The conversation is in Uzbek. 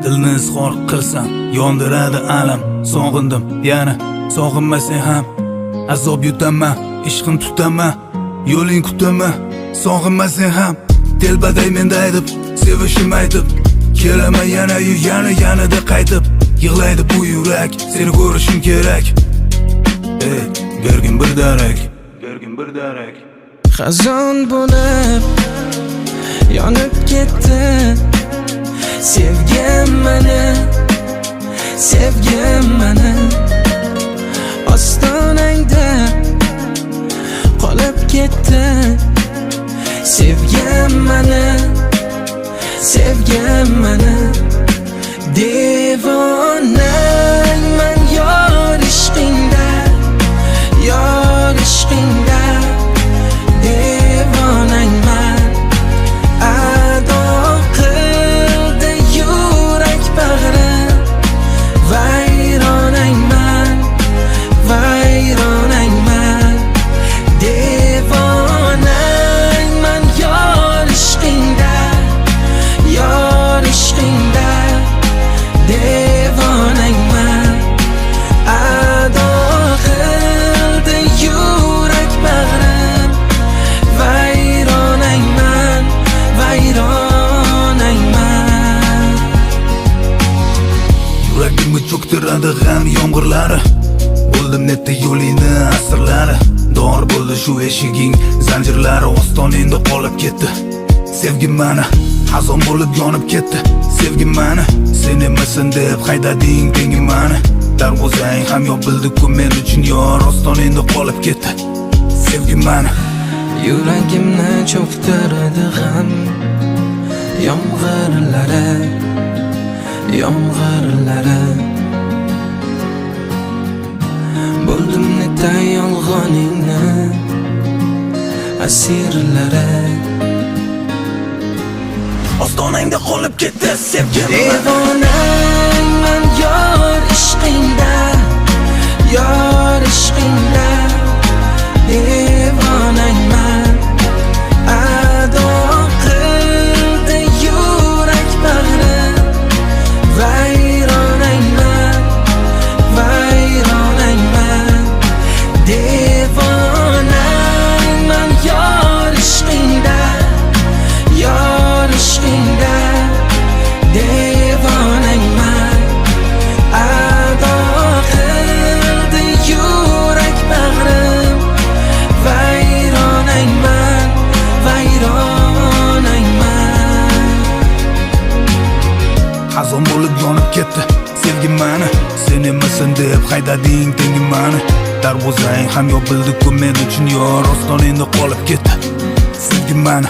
Dilni izhor qilsam yondiradi alam. Sog'indim yana sog'inmasang ham azob yutaman, ishqim tutaman, yo'ling kutaman. Sog'inmasang ham telbaday menda aytib, sevishim aytib, kelaman yana-yu yanada qaytib. Yig'laydi bu yurak, seni ko'rishim kerak. Ey, bergin bir darak, bergin bir darak. Xazon bo'lib yonib ketdi sevgim meni ostonangda qolib ketdi sevgim meni devonangman yor ishqingda devonangman ado qildi yurak bag'rim vayronangman devonangman yor ishqingda devonangman ado qildi yurak bag'rim vayronangman Yuragimni cho'ktiradi g'am yomg'irlari. Bo'ldim netda yo'lingni asrlari. Dor bo'ldi shu eshiging zanjirlari. Ostoningda qolib ketdi sevgim mani, xazon bo'lib yonib ketdi sevgim mani. Sen emasan deb haydading tengim mani. Darvozang ham yopildi-ku men uchun yor. Ostoningda qolib ketdi sevgim mani. Yuragimni cho'ktiradi g'am yomg'irlari Bo'ldim netda yolg'oningni asirlari. Ostonangda qolib ketdi sevgim mani. Devonangman yor ishqingda devonangman ado qildi yurak bag'rim vayronangman devonangman yor ishqingda devonangman ado qildi yurak bag'rim vayronangman Xazon bo'lib yonib ketdi sevgim mani. Sen emasan deb haydading tengim mani. Darvozang ham yopildi-ku men uchun yor. Ostoningda qolib ketdi sevgim mani.